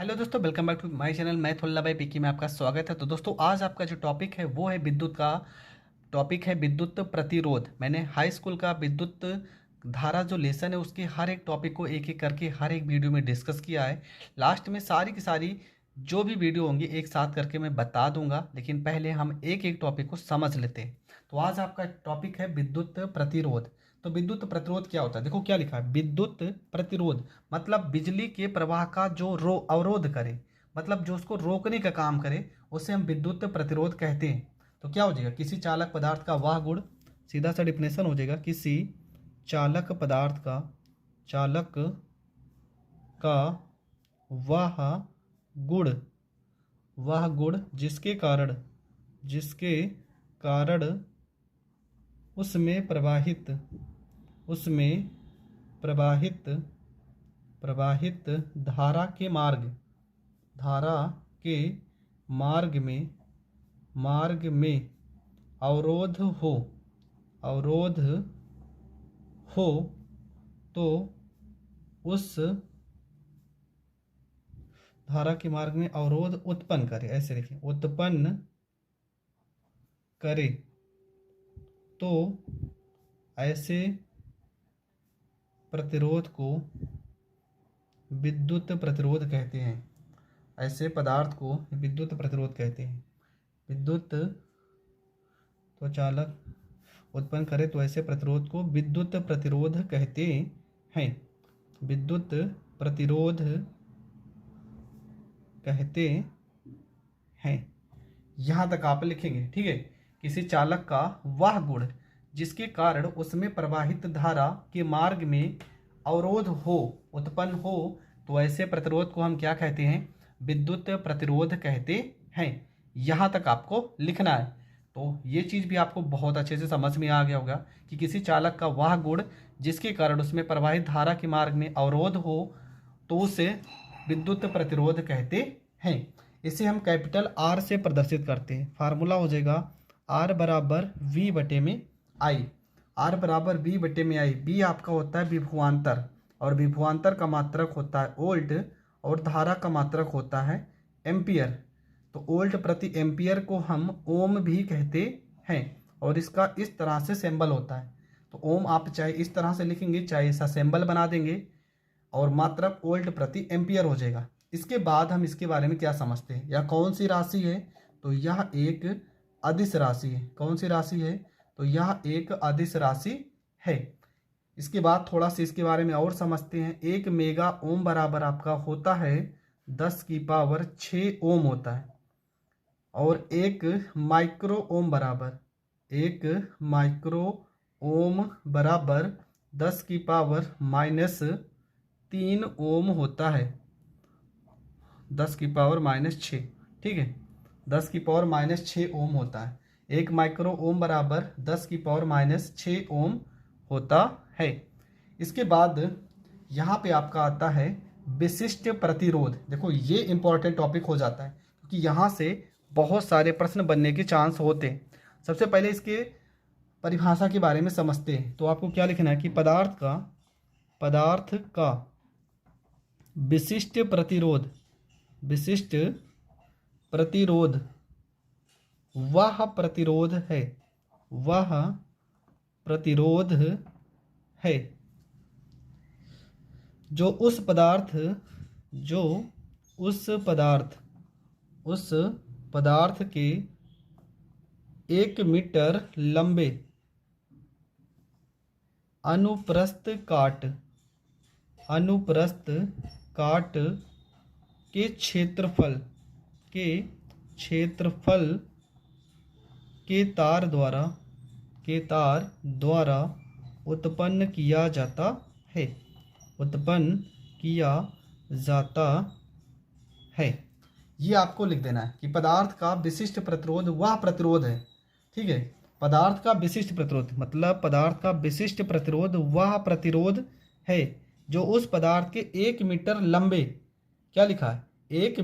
Hello दोस्तों, welcome back to my channel. मैं थोल्ला भाई पीकी में आपका स्वागत है। तो दोस्तों, आज आपका जो टॉपिक है वो है विद्युत का टॉपिक है विद्युत प्रतिरोध। मैंने हाई स्कूल का विद्युत धारा जो लेसन है उसके हर एक टॉपिक को एक एक करके हर एक वीडियो में डिस्कस किया है। लास्ट में सारी की सारी जो भी वीडियो होंगी एक साथ करके मैं बता दूंगा, लेकिन पहले हम एक एक टॉपिक को समझ लेते हैं। तो आज आपका टॉपिक है विद्युत प्रतिरोध। तो विद्युत प्रतिरोध क्या होता है? देखो क्या लिखा है, विद्युत प्रतिरोध मतलब बिजली के प्रवाह का जो अवरोध करे, मतलब जो उसको रोकने का काम करे, उसे हम विद्युत प्रतिरोध कहते हैं। तो क्या हो जाएगा, किसी चालक पदार्थ का वह गुण, सीधा सा डिफिनेशन हो जाएगा, किसी चालक पदार्थ का वह गुण जिसके कारण उसमें प्रवाहित धारा के मार्ग में अवरोध हो तो उस धारा के मार्ग में अवरोध उत्पन्न करे, ऐसे लिखें, उत्पन्न करे, तो ऐसे प्रतिरोध को विद्युत प्रतिरोध कहते हैं। ऐसे पदार्थ को विद्युत प्रतिरोध कहते हैं। विद्युत तो चालक उत्पन्न करे तो ऐसे प्रतिरोध को विद्युत प्रतिरोध कहते हैं। विद्युत प्रतिरोध कहते हैं। यहाँ तक आप लिखेंगे, ठीक है। किसी चालक का वह गुण जिसके कारण उसमें प्रवाहित धारा के मार्ग में अवरोध उत्पन्न हो तो ऐसे प्रतिरोध को हम क्या कहते हैं? विद्युत प्रतिरोध कहते हैं। यहाँ तक आपको लिखना है। तो ये चीज़ भी आपको बहुत अच्छे से समझ में आ गया होगा कि किसी चालक का वह गुण जिसके कारण उसमें प्रवाहित धारा के मार्ग में अवरोध हो तो उसे विद्युत प्रतिरोध कहते हैं। इसे हम कैपिटल आर से प्रदर्शित करते हैं। फार्मूला हो जाएगा आर बराबर वी बटे में आई। आर बराबर वी बटे में आई। बी आपका होता है विभवांतर, और विभवांतर का मात्रक होता है वोल्ट, और धारा का मात्रक होता है एम्पियर। तो वोल्ट प्रति एम्पियर को हम ओम भी कहते हैं, और इसका इस तरह से सिंबल होता है। तो ओम आप चाहे इस तरह से लिखेंगे, चाहे ऐसा सिंबल बना देंगे, और मात्रक वोल्ट प्रति एम्पियर हो जाएगा। इसके बाद हम इसके बारे में क्या समझते हैं, या कौन सी राशि है? तो यह एक अदिश राशि है। कौन सी राशि है? तो यह एक अदिश राशि है। इसके बाद थोड़ा सा इसके बारे में और समझते हैं। 1 मेगा ओम बराबर आपका होता है 10 की पावर 6 ओम होता है, और 1 माइक्रो ओम बराबर 10 की पावर -3 ओम होता है। 10 की पावर -6, ठीक है, 10 की पावर -6 ओम होता है। 1 माइक्रो ओम बराबर 10 की पावर -6 ओम होता है। इसके बाद यहाँ पे आपका आता है विशिष्ट प्रतिरोध। देखो ये इंपॉर्टेंट टॉपिक हो जाता है, क्योंकि यहाँ से बहुत सारे प्रश्न बनने के चांस होते हैं। सबसे पहले इसके परिभाषा के बारे में समझते हैं। तो आपको क्या लिखना है कि पदार्थ का विशिष्ट प्रतिरोध वह प्रतिरोध है जो उस पदार्थ के 1 मीटर लंबे अनुप्रस्थ काट के क्षेत्रफल के तार द्वारा उत्पन्न किया जाता है। ये आपको लिख देना है कि पदार्थ का विशिष्ट प्रतिरोध वह प्रतिरोध है, ठीक है। पदार्थ का विशिष्ट प्रतिरोध मतलब पदार्थ का विशिष्ट प्रतिरोध वह प्रतिरोध है जो उस पदार्थ के 1 मीटर लंबे, क्या लिखा है, 1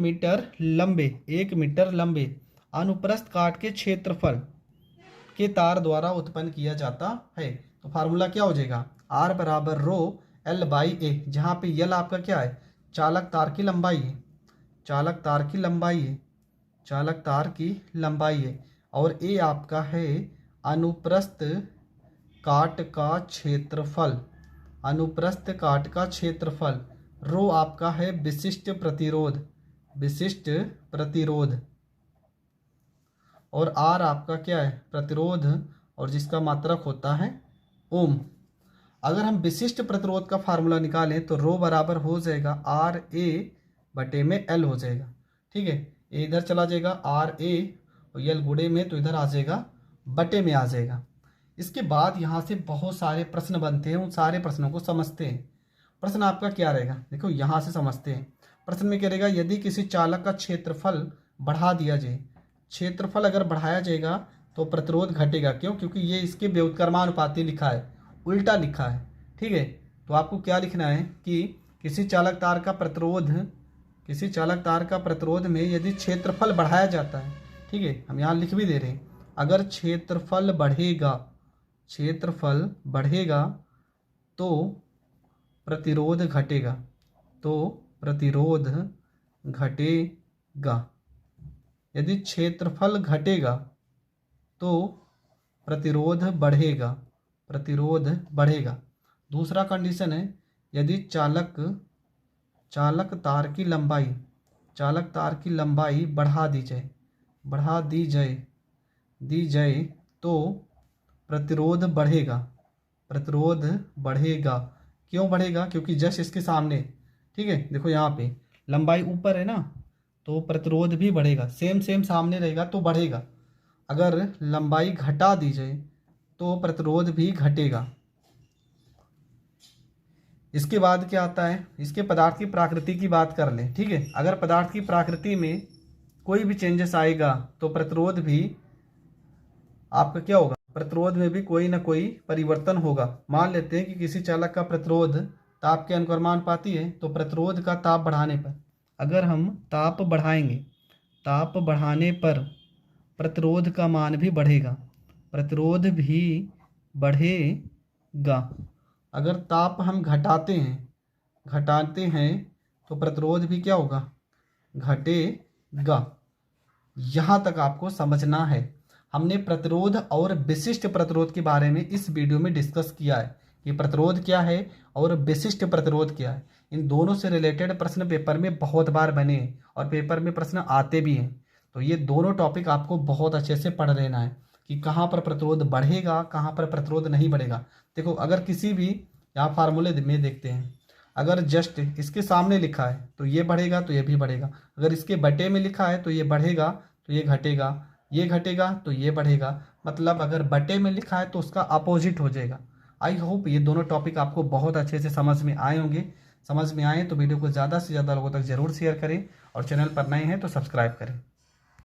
मीटर लंबे अनुप्रस्थ काट के क्षेत्रफल के तार द्वारा उत्पन्न किया जाता है। तो फार्मूला क्या हो जाएगा, आर बराबर रो एल बाई ए, जहाँ पे यल आपका क्या है, चालक तार की लंबाई है। चालक तार की लंबाई है, चालक तार की लंबाई है। और ए आपका है अनुप्रस्थ काट का क्षेत्रफल, अनुप्रस्थ काट का क्षेत्रफल। रो आपका है विशिष्ट प्रतिरोध, विशिष्ट प्रतिरोध। और आर आपका क्या है, प्रतिरोध, और जिसका मात्रक होता है ओम। अगर हम विशिष्ट प्रतिरोध का फार्मूला निकालें तो रो बराबर हो जाएगा आर ए बटे में एल हो जाएगा। ठीक है, ए इधर चला जाएगा आर ए और एल गुणे में तो इधर आ जाएगा बटे में आ जाएगा। इसके बाद यहाँ से बहुत सारे प्रश्न बनते हैं, उन सारे प्रश्नों को समझते हैं। प्रश्न आपका क्या रहेगा, देखो यहाँ से समझते हैं। प्रश्न में क्या रहेगा, यदि किसी चालक का क्षेत्रफल बढ़ा दिया जाए, क्षेत्रफल अगर बढ़ाया जाएगा तो प्रतिरोध घटेगा। क्यों? क्योंकि ये इसके व्युत्क्रमानुपाती लिखा है, उल्टा लिखा है। ठीक है, तो आपको क्या लिखना है कि किसी चालक तार का प्रतिरोध, किसी चालक तार का प्रतिरोध में यदि क्षेत्रफल बढ़ाया जाता है, ठीक है, हम यहाँ लिख भी दे रहे हैं, अगर क्षेत्रफल बढ़ेगा, क्षेत्रफल बढ़ेगा तो प्रतिरोध घटेगा, तो प्रतिरोध घटेगा। यदि क्षेत्रफल घटेगा तो प्रतिरोध बढ़ेगा, प्रतिरोध बढ़ेगा। दूसरा कंडीशन है, यदि चालक तार की लंबाई, चालक तार की लंबाई बढ़ा दी जाए, बढ़ा दी जाए तो प्रतिरोध बढ़ेगा, प्रतिरोध बढ़ेगा। क्यों बढ़ेगा? क्योंकि जस्ट इसके सामने, ठीक है, देखो यहाँ पे लंबाई ऊपर है ना, तो प्रतिरोध भी बढ़ेगा। सेम सेम सामने रहेगा तो बढ़ेगा। अगर लंबाई घटा दी जाए तो प्रतिरोध भी घटेगा। इसके बाद क्या आता है, इसके पदार्थ की प्रकृति की बात कर लें। ठीक है, अगर पदार्थ की प्रकृति में कोई भी चेंजेस आएगा तो प्रतिरोध भी आपका क्या होगा, प्रतिरोध में भी कोई ना कोई परिवर्तन होगा। मान लेते हैं कि किसी चालक का प्रतिरोध ताप के अनुक्रमानुपाती है, तो प्रतिरोध का ताप बढ़ाने पर, अगर हम ताप बढ़ाएंगे, ताप बढ़ाने पर प्रतिरोध का मान भी बढ़ेगा, प्रतिरोध भी बढ़ेगा। अगर ताप हम घटाते हैं तो प्रतिरोध भी क्या होगा, घटेगा। यहाँ तक आपको समझना है। हमने प्रतिरोध और विशिष्ट प्रतिरोध के बारे में इस वीडियो में डिस्कस किया है कि प्रतिरोध क्या है और विशिष्ट प्रतिरोध क्या है। इन दोनों से रिलेटेड प्रश्न पेपर में बहुत बार बने हैं और पेपर में प्रश्न आते भी हैं। तो ये दोनों टॉपिक आपको बहुत अच्छे से पढ़ लेना है कि कहाँ पर प्रतिरोध बढ़ेगा, कहाँ पर प्रतिरोध नहीं बढ़ेगा। देखो, अगर किसी भी यहाँ फार्मूले में देखते हैं, अगर जस्ट इसके सामने लिखा है तो ये बढ़ेगा तो ये भी बढ़ेगा, अगर इसके बटे में लिखा है तो ये बढ़ेगा तो ये घटेगा, ये घटेगा तो ये बढ़ेगा। मतलब अगर बटे में लिखा है तो उसका अपोजिट हो जाएगा। आई होप ये दोनों टॉपिक आपको बहुत अच्छे से समझ में आए होंगे। समझ में आए तो वीडियो को ज़्यादा से ज़्यादा लोगों तक ज़रूर शेयर करें और चैनल पर नए हैं तो सब्सक्राइब करें।